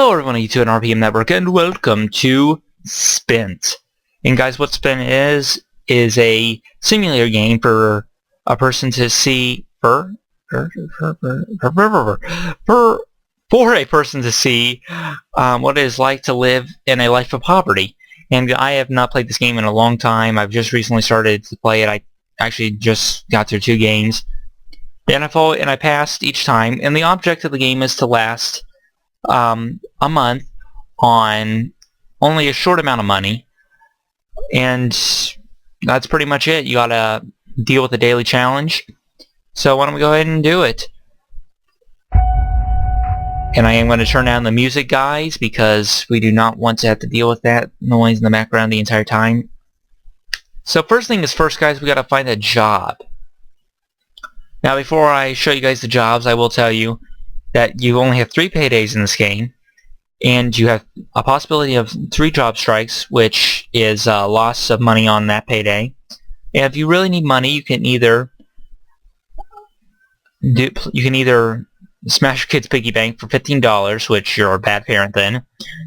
Hello everyone on YouTube and RPM Network, and welcome to Spent. And guys, what Spent is a simulator game for a person to see for a person to see what it is like to live in a life of poverty. And I have not played this game in a long time. I've just recently started to play it. I actually just got through 2 games, and I passed each time. And the object of the game is to last a month on only a short amount of money, and that's pretty much it. You gotta deal with the daily challenge. So why don't we go ahead and do it? And I am going to turn down the music, guys, because we do not want to have to deal with that noise in the background the entire time. So first thing is first, guys, we gotta find a job. Now before I show you guys the jobs, I will tell you that you only have 3 paydays in this game, and you have a possibility of 3 job strikes, which is loss of money on that payday. And if you really need money, you can either smash your kid's piggy bank for $15, which you're a bad parent then.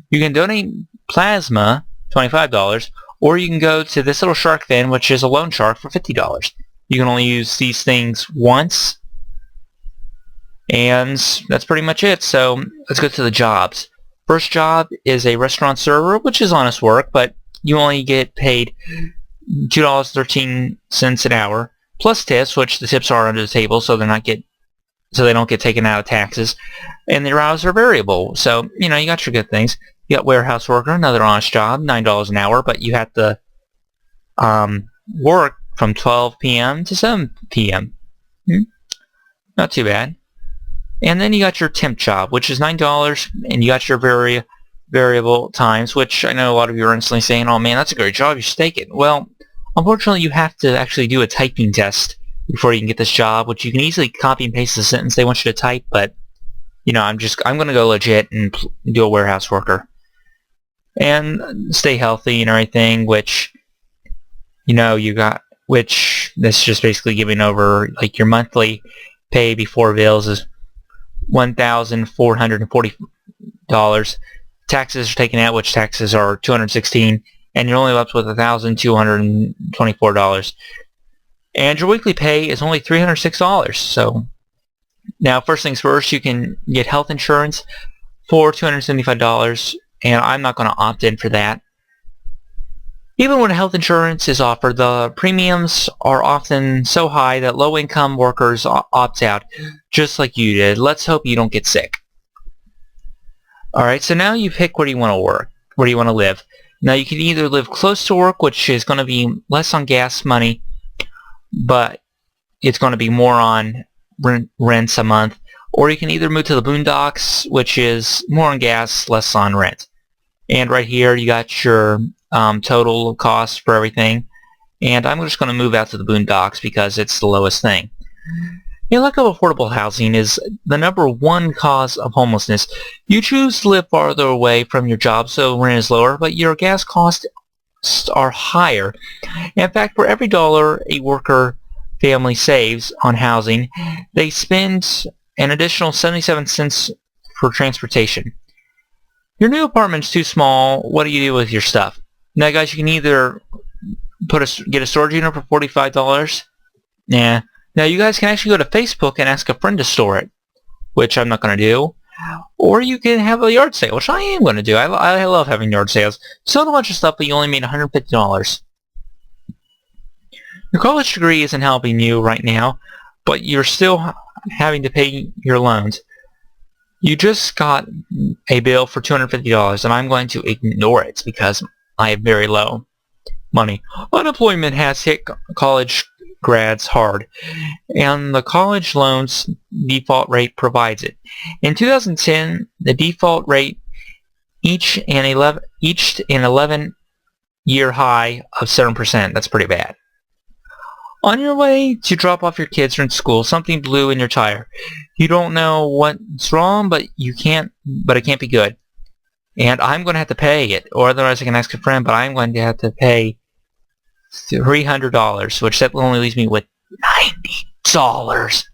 You can donate plasma, $25, or you can go to this little shark fin, which is a loan shark, for $50. You can only use these things once, and that's pretty much it. So let's go to the jobs. First job is a restaurant server, which is honest work, but you only get paid $2.13 an hour, plus tips, which the tips are under the table, so they don't get taken out of taxes. And the hours are variable, so you got your good things. You got warehouse worker, another honest job, $9 an hour, but you have to work from 12 p.m. to 7 p.m. Not too bad. And then you got your temp job, which is $9, and you got your variable times, which I know a lot of you are instantly saying, "Oh man, that's a great job, you should take it." Well, unfortunately, you have to actually do a typing test before you can get this job, which you can easily copy and paste the sentence they want you to type, but I'm going to go legit and do a warehouse worker and stay healthy and everything, which that's just basically giving over, like, your monthly pay before bills is $1,440. Taxes are taken out, which taxes are $216, and you're only left with $1,224. And your weekly pay is only $306. So now, first things first, you can get health insurance for $275, and I'm not going to opt in for that. Even when health insurance is offered, the premiums are often so high that low-income workers opt out, just like you did. Let's hope you don't get sick. Alright, so now you pick where you want to work, where you want to live. Now you can either live close to work, which is going to be less on gas money, but it's going to be more on rents a month, or you can either move to the boondocks, which is more on gas, less on rent. And right here you got your total cost for everything, and I'm just going to move out to the boondocks because it's the lowest thing. Lack of affordable housing is the #1 cause of homelessness. You choose to live farther away from your job, so rent is lower, but your gas costs are higher. In fact, for every dollar a worker family saves on housing, they spend an additional 77 cents for transportation. Your new apartment's too small. What do you do with your stuff? Now, guys, you can either get a storage unit for $45. Now, you guys can actually go to Facebook and ask a friend to store it, which I'm not going to do. Or you can have a yard sale, which I am going to do. I love having yard sales. Sold a bunch of stuff, but you only made $150. Your college degree isn't helping you right now, but you're still having to pay your loans. You just got a bill for $250, and I'm going to ignore it because I have very low money. Unemployment has hit college grads hard, and the college loans default rate provides it. In 2010, the default rate each an 11-year high of 7%. That's pretty bad. On your way to drop off your kids from school, something blew in your tire. You don't know what's wrong, but it can't be good. And I'm going to have to pay it, or otherwise I can ask a friend, but I'm going to have to pay $300, which that only leaves me with $90.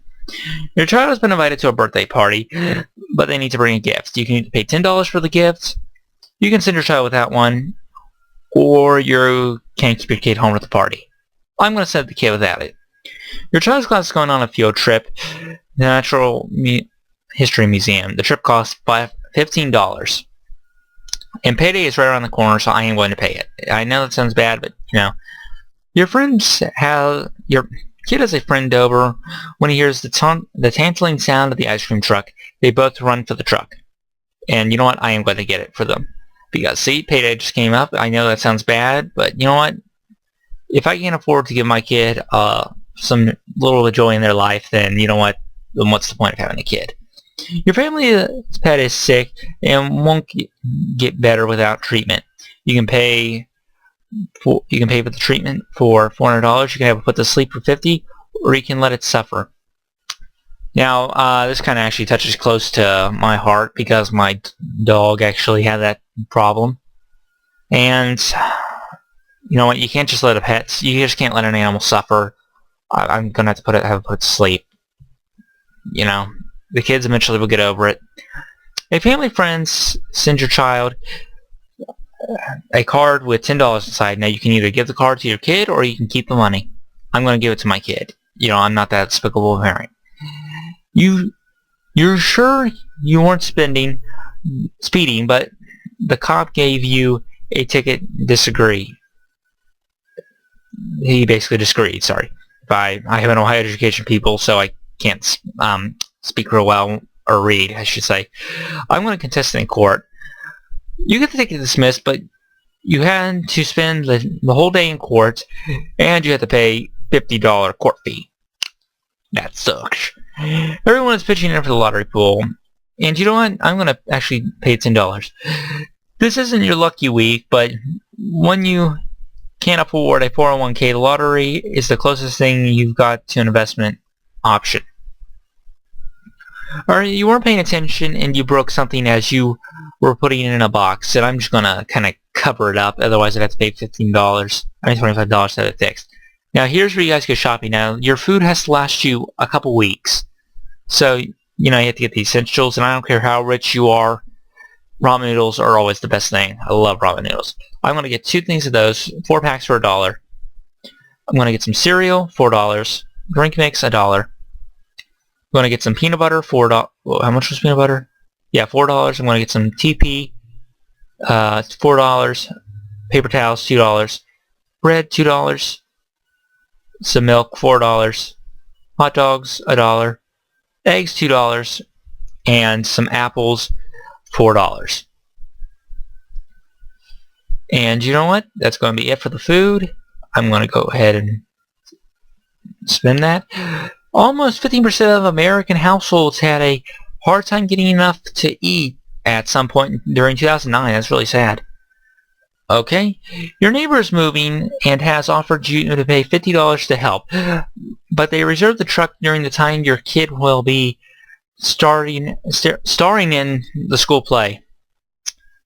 Your child has been invited to a birthday party, but they need to bring a gift. You can either pay $10 for the gift, you can send your child without one, or you can't keep your kid home at the party. I'm going to send the kid without it. Your child's class is going on a field trip to the Natural History Museum. The trip costs $15. And payday is right around the corner, so I ain't going to pay it. I know that sounds bad, but, your kid has a friend over. When he hears the tantalizing sound of the ice cream truck, they both run for the truck. And you know what? I am going to get it for them. Because, see, payday just came up. I know that sounds bad, but you know what? If I can't afford to give my kid some little joy in their life, then you know what? Then what's the point of having a kid? Your family's pet is sick and won't get better without treatment. You can pay for the treatment for $400. You can have it put to sleep for $50, or you can let it suffer. Now, this kind of actually touches close to my heart because my dog actually had that problem. And you know what? You can't just let you just can't let an animal suffer. I'm gonna have to have it put to sleep. The kids eventually will get over it. If family friends send your child a card with $10 inside, now you can either give the card to your kid or you can keep the money. I'm going to give it to my kid. I'm not that despicable parent. You're sure you weren't speeding, but the cop gave you a ticket. Disagree. He basically disagreed. Sorry. I have an Ohio education people, so I can't speak real well, or read, I should say. I'm going to contest it in court. You get the ticket dismissed, but you had to spend the whole day in court, and you had to pay $50 court fee. That sucks. Everyone is pitching in for the lottery pool, and you know what? I'm going to actually pay $10. This isn't your lucky week, but when you can't afford a 401k, the lottery is the closest thing you've got to an investment option. Or you weren't paying attention and you broke something as you were putting it in a box, and I'm just going to kind of cover it up, otherwise I'd have to pay $25 to have it fixed. Now here's where you guys go shopping. Now your food has to last you a couple weeks, so you have to get the essentials, and I don't care how rich you are, ramen noodles are always the best thing. I love ramen noodles. I'm going to get 2 things of those, 4 packs for $1. I'm going to get some cereal, $4. Drink mix, $1. I'm going to get some peanut butter, $4. How much was peanut butter? Yeah, $4. I'm going to get some TP, $4. Paper towels, $2. Bread, $2. Some milk, $4. Hot dogs, $1. Eggs, $2. And some apples, $4. And you know what? That's going to be it for the food. I'm going to go ahead and spend that. Almost 15% of American households had a hard time getting enough to eat at some point during 2009. That's really sad. Okay? Your neighbor is moving and has offered you to pay $50 to help, but they reserve the truck during the time your kid will be starring in the school play.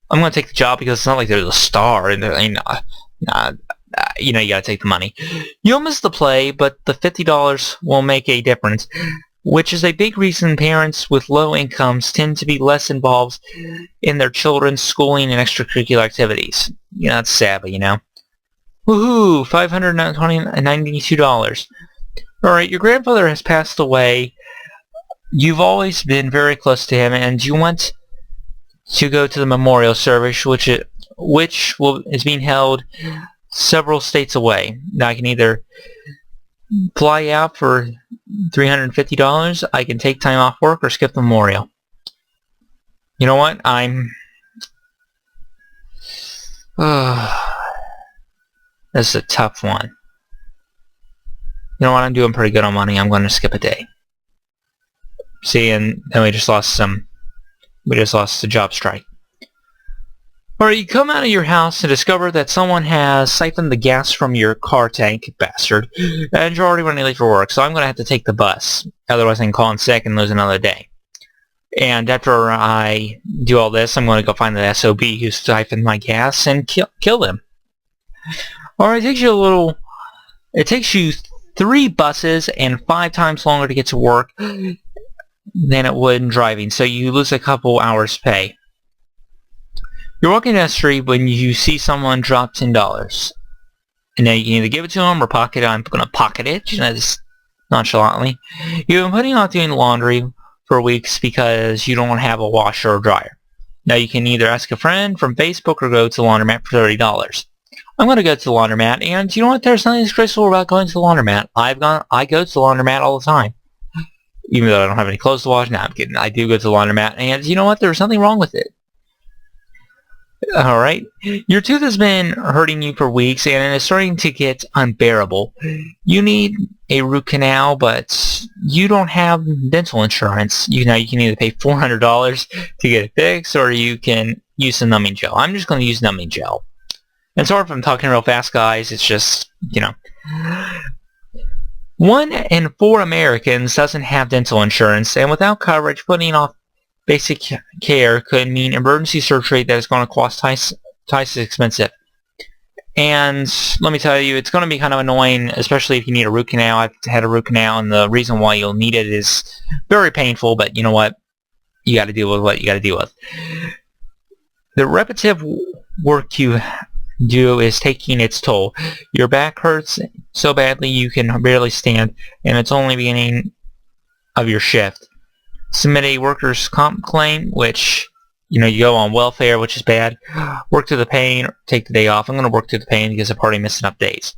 I'm going to take the job because it's not like they're the star, and you gotta take the money. You'll miss the play, but the $50 will make a difference, which is a big reason parents with low incomes tend to be less involved in their children's schooling and extracurricular activities. That's sad, but Woohoo! $592. Alright, your grandfather has passed away. You've always been very close to him, and you want to go to the memorial service, which is being held several states away. Now I can either fly out for $350, I can take time off work, or skip the memorial. You know what? This is a tough one. You know what? I'm doing pretty good on money. I'm going to skip a day. See, and then we just lost a job strike. Or you come out of your house and discover that someone has siphoned the gas from your car tank, bastard, and you're already running late for work, so I'm going to have to take the bus. Otherwise I can call in sick and lose another day. And after I do all this, I'm going to go find the SOB who siphoned my gas and kill them. Or it takes you 3 buses and 5 times longer to get to work than it would in driving, so you lose a couple hours pay. You're walking down the street when you see someone drop $10. And now you can either give it to them or pocket it. I'm going to pocket it, just nonchalantly. You've been putting off doing laundry for weeks because you don't have a washer or dryer. Now you can either ask a friend from Facebook or go to the laundromat for $30. I'm going to go to the laundromat, and you know what? There's nothing disgraceful about going to the laundromat. I go to the laundromat all the time. Even though I don't have any clothes to wash. No, I'm kidding. I do go to the laundromat, and you know what? There's nothing wrong with it. Alright, your tooth has been hurting you for weeks and it is starting to get unbearable. You need a root canal, but you don't have dental insurance. You can either pay $400 to get it fixed or you can use some numbing gel. I'm just going to use numbing gel. And sorry if I'm talking real fast, guys. It's just, 1 in 4 Americans doesn't have dental insurance, and without coverage, putting off basic care could mean emergency surgery that is going to cost twice as expensive. And let me tell you, it's going to be kind of annoying, especially if you need a root canal. I've had a root canal, and the reason why you'll need it is very painful, but you know what? You got to deal with what you got to deal with. The repetitive work you do is taking its toll. Your back hurts so badly you can barely stand, and it's only beginning of your shift. Submit a workers' comp claim, which, you go on welfare, which is bad. Work through the pain, take the day off. I'm going to work through the pain because I've already missed enough days.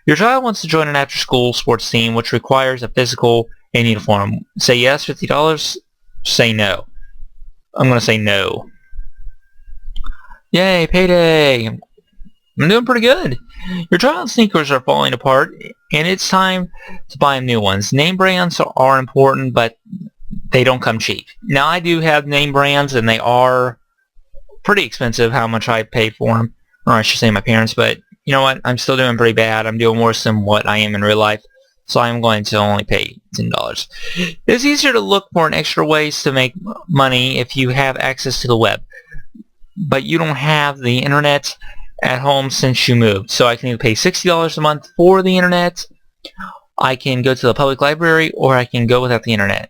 Your child wants to join an after-school sports team, which requires a physical and uniform. Say yes, $50. Say no. I'm going to say no. Yay, payday! I'm doing pretty good. Your child's sneakers are falling apart, and it's time to buy new ones. Name brands are important, but they don't come cheap. Now, I do have name brands, and they are pretty expensive how much I pay for them. Or I should say my parents, but you know what? I'm still doing pretty bad. I'm doing worse than what I am in real life, so I'm going to only pay $10. It's easier to look for extra ways to make money if you have access to the web, but you don't have the internet at home since you moved. So I can either pay $60 a month for the internet, I can go to the public library, or I can go without the internet.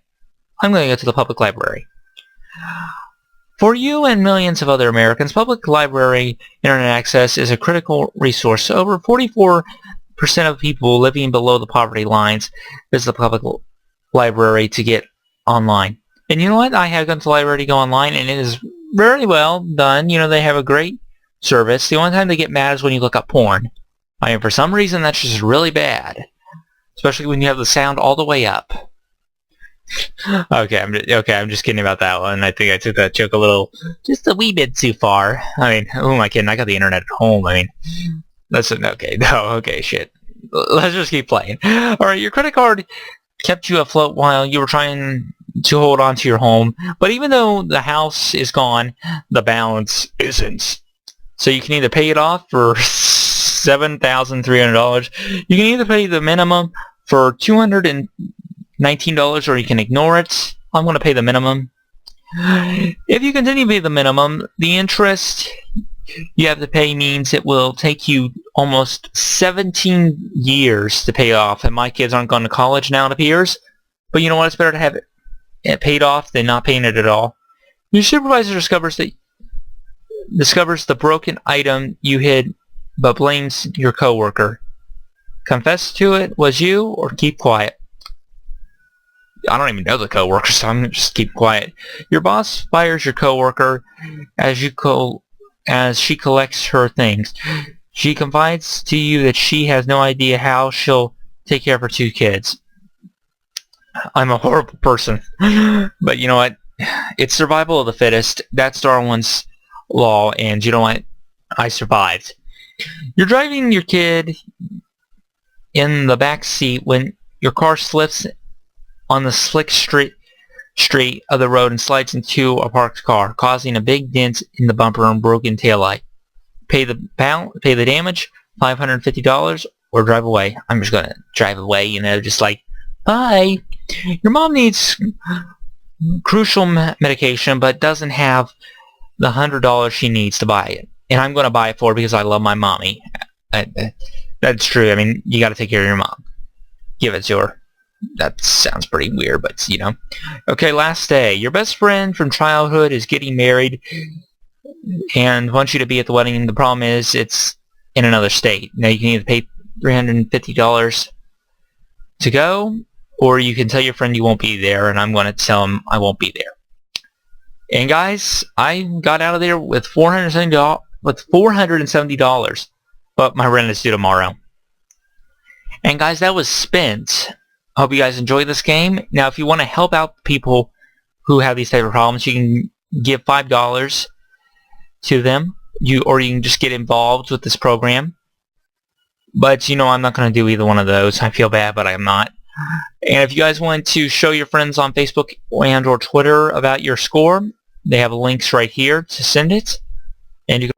I'm going to go to the public library. For you and millions of other Americans, public library internet access is a critical resource. Over 44% of people living below the poverty lines visit the public library to get online. And you know what? I have gone to the library to go online, and it is very well done. They have a great service. The only time they get mad is when you look up porn. For some reason, that's just really bad. Especially when you have the sound all the way up. Okay, I'm just kidding about that one. I think I took that joke just a wee bit too far. Who am I kidding? I got the internet at home. Shit. Let's just keep playing. Alright, your credit card kept you afloat while you were trying to hold on to your home, but even though the house is gone, the balance isn't. So you can either pay it off for $7,300, you can either pay the minimum for $219, or you can ignore it. I'm going to pay the minimum. If you continue to pay the minimum, the interest you have to pay means it will take you almost 17 years to pay off. And my kids aren't going to college now, it appears. But you know what? It's better to have it paid off than not paying it at all. Your supervisor discovers the broken item you hid, but blames your coworker. Confess to it was you, or keep quiet. I don't even know the coworker, so I'm going to just keep quiet. Your boss fires your coworker as she collects her things. She confides to you that she has no idea how she'll take care of her 2 kids. I'm a horrible person. But you know what? It's survival of the fittest. That's Darwin's law, and you know what? I survived. You're driving your kid in the back seat when your car slips on the slick street of the road and slides into a parked car, causing a big dent in the bumper and broken taillight. Pay the damage, $550, or drive away. I'm just gonna drive away, just like, bye. Your mom needs crucial medication, but doesn't have the $100 she needs to buy it, and I'm gonna buy it for her because I love my mommy. That's true. You gotta take care of your mom. give it to her. That sounds pretty weird, but you know. Okay, last day. Your best friend from childhood is getting married and wants you to be at the wedding. The problem is it's in another state. Now you can either pay $350 to go, or you can tell your friend you won't be there, and I'm going to tell him I won't be there. And guys, I got out of there with $470, but my rent is due tomorrow. And guys, that was Spent. I hope you guys enjoyed this game. Now, if you want to help out people who have these type of problems, you can give $5 to them, or you can just get involved with this program. But you know, I'm not going to do either one of those. I feel bad, but I'm not. And if you guys want to show your friends on Facebook and or Twitter about your score, they have links right here to send it, and you can